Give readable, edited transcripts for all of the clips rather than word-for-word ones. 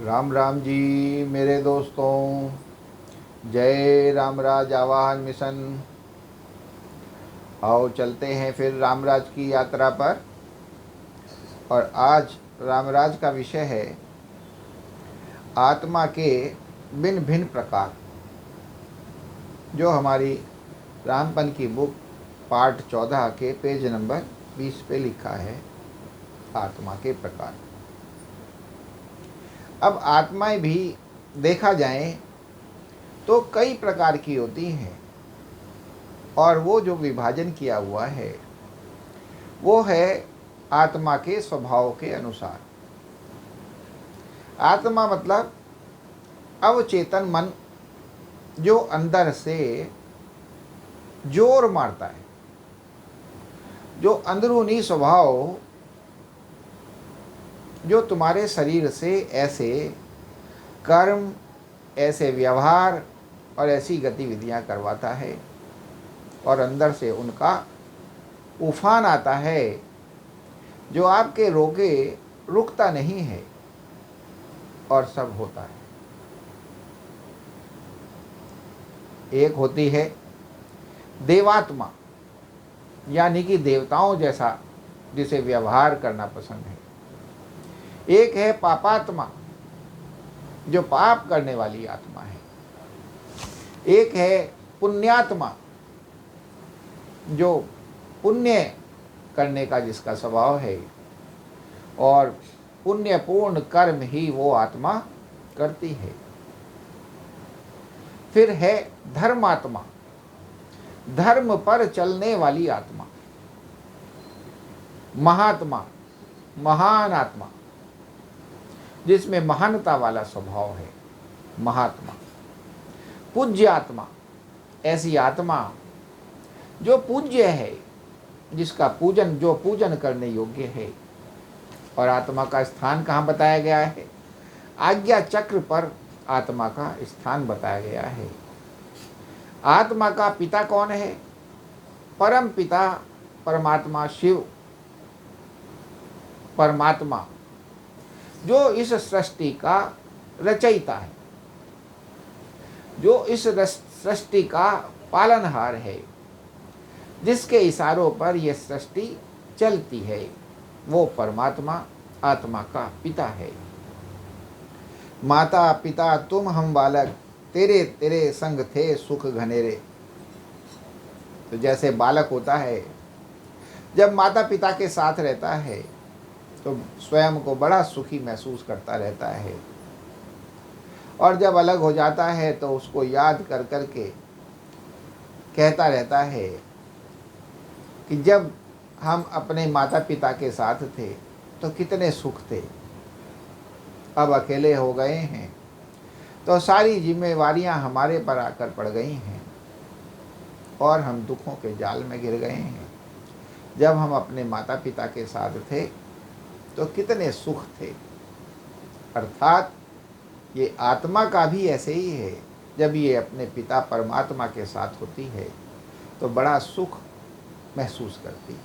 राम राम जी मेरे दोस्तों। जय रामराज आवाहन मिशन। आओ चलते हैं फिर रामराज की यात्रा पर। और आज रामराज का विषय है आत्मा के भिन्न भिन्न प्रकार, जो हमारी रामपन की बुक पार्ट 14 के पेज नंबर 20 पे लिखा है। आत्मा के प्रकार। अब आत्माएं भी देखा जाए तो कई प्रकार की होती हैं, और वो जो विभाजन किया हुआ है वो है आत्मा के स्वभाव के अनुसार। आत्मा मतलब अवचेतन मन, जो अंदर से जोर मारता है, जो अंदरूनी स्वभाव जो तुम्हारे शरीर से ऐसे कर्म, ऐसे व्यवहार और ऐसी गतिविधियां करवाता है, और अंदर से उनका उफान आता है जो आपके रोके रुकता नहीं है और सब होता है। एक होती है देवात्मा, यानी कि देवताओं जैसा जिसे व्यवहार करना पसंद है। एक है पापात्मा, जो पाप करने वाली आत्मा है। एक है पुण्यात्मा, जो पुण्य करने का जिसका स्वभाव है, और पुण्यपूर्ण कर्म ही वो आत्मा करती है। फिर है धर्मात्मा, धर्म पर चलने वाली आत्मा। महात्मा, महान आत्मा, जिसमें महानता वाला स्वभाव है, महात्मा। पूज्य आत्मा, ऐसी आत्मा जो पूज्य है, जिसका पूजन, जो पूजन करने योग्य है। और आत्मा का स्थान कहाँ बताया गया है? आज्ञा चक्र पर आत्मा का स्थान बताया गया है। आत्मा का पिता कौन है? परम पिता परमात्मा शिव, परमात्मा, जो इस सृष्टि का रचयिता है, जो इस सृष्टि का पालनहार है, जिसके इशारों पर यह सृष्टि चलती है, वो परमात्मा आत्मा का पिता है। माता पिता तुम हम बालक, तेरे तेरे संग थे सुख घनेरे। तो जैसे बालक होता है, जब माता पिता के साथ रहता है तो स्वयं को बड़ा सुखी महसूस करता रहता है, और जब अलग हो जाता है तो उसको याद कर कर के कहता रहता है कि जब हम अपने माता पिता के साथ थे तो कितने सुख थे, अब अकेले हो गए हैं तो सारी जिम्मेवारियां हमारे पर आकर पड़ गई हैं, और हम दुखों के जाल में गिर गए हैं। जब हम अपने माता पिता के साथ थे तो कितने सुख थे। अर्थात ये आत्मा का भी ऐसे ही है, जब ये अपने पिता परमात्मा के साथ होती है तो बड़ा सुख महसूस करती है।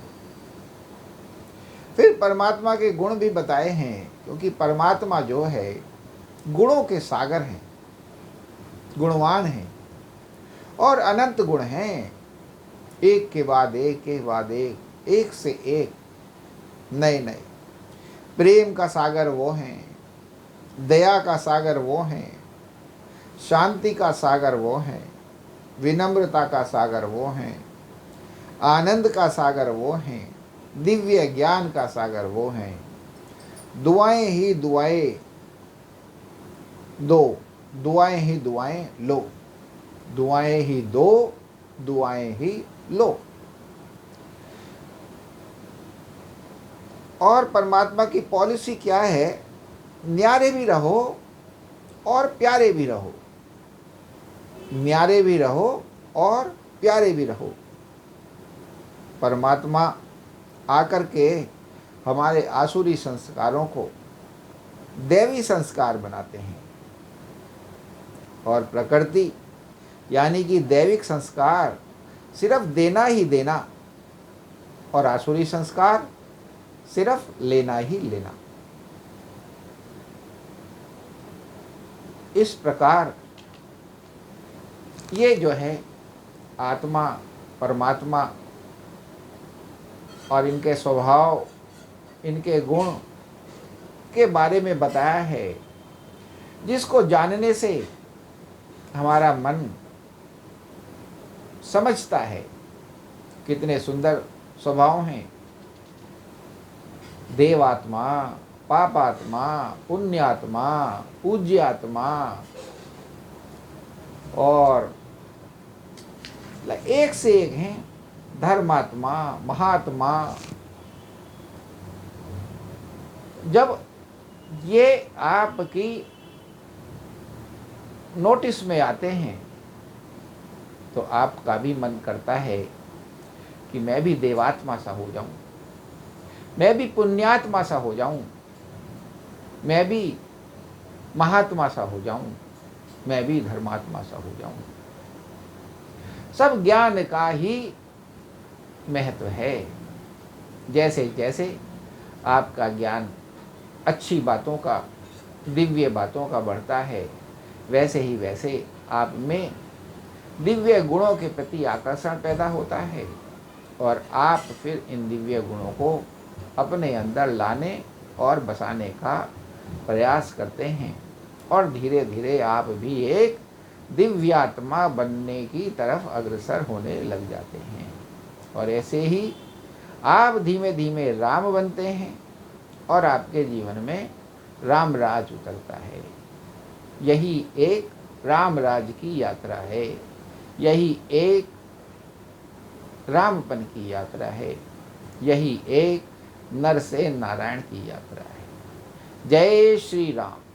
फिर परमात्मा के गुण भी बताए हैं, क्योंकि परमात्मा जो है गुणों के सागर हैं, गुणवान हैं, और अनंत गुण हैं, एक के बाद एक के बाद एक से एक नए नए। प्रेम का सागर वो हैं, दया का सागर वो हैं, शांति का सागर वो हैं, विनम्रता का सागर वो हैं, आनंद का सागर वो हैं, दिव्य ज्ञान का सागर वो हैं। दुआएं ही दुआएं दो, दुआएं ही दुआएं लो, दुआएं ही दो, दुआएं ही लो। और परमात्मा की पॉलिसी क्या है? न्यारे भी रहो और प्यारे भी रहो, न्यारे भी रहो और प्यारे भी रहो। परमात्मा आकर के हमारे आसुरी संस्कारों को दैवी संस्कार बनाते हैं, और प्रकृति यानी कि दैविक संस्कार सिर्फ देना ही देना, और आसुरी संस्कार सिर्फ लेना ही लेना। इस प्रकार ये जो है आत्मा, परमात्मा और इनके स्वभाव, इनके गुण के बारे में बताया है, जिसको जानने से हमारा मन समझता है कितने सुंदर स्वभाव हैं। देवात्मा, पापात्मा, पुण्यात्मा, पूज्यात्मा और एक से एक हैं, धर्मात्मा, महात्मा। जब ये आपकी नोटिस में आते हैं तो आपका भी मन करता है कि मैं भी देवात्मा सा हो जाऊं, मैं भी पुण्यात्मा सा हो जाऊं, मैं भी महात्मा सा हो जाऊं, मैं भी धर्मात्मा सा हो जाऊं। सब ज्ञान का ही महत्व है। जैसे जैसे आपका ज्ञान अच्छी बातों का, दिव्य बातों का बढ़ता है, वैसे ही वैसे आप में दिव्य गुणों के प्रति आकर्षण पैदा होता है और आप फिर इन दिव्य गुणों को अपने अंदर लाने और बसाने का प्रयास करते हैं और धीरे धीरे आप भी एक दिव्यात्मा बनने की तरफ अग्रसर होने लग जाते हैं। और ऐसे ही आप धीमे धीमे राम बनते हैं और आपके जीवन में राम राज उतरता है। यही एक राम राज की यात्रा है, यही एक रामपन की यात्रा है, यही एक नर से नारायण की यात्रा है। जय श्री राम।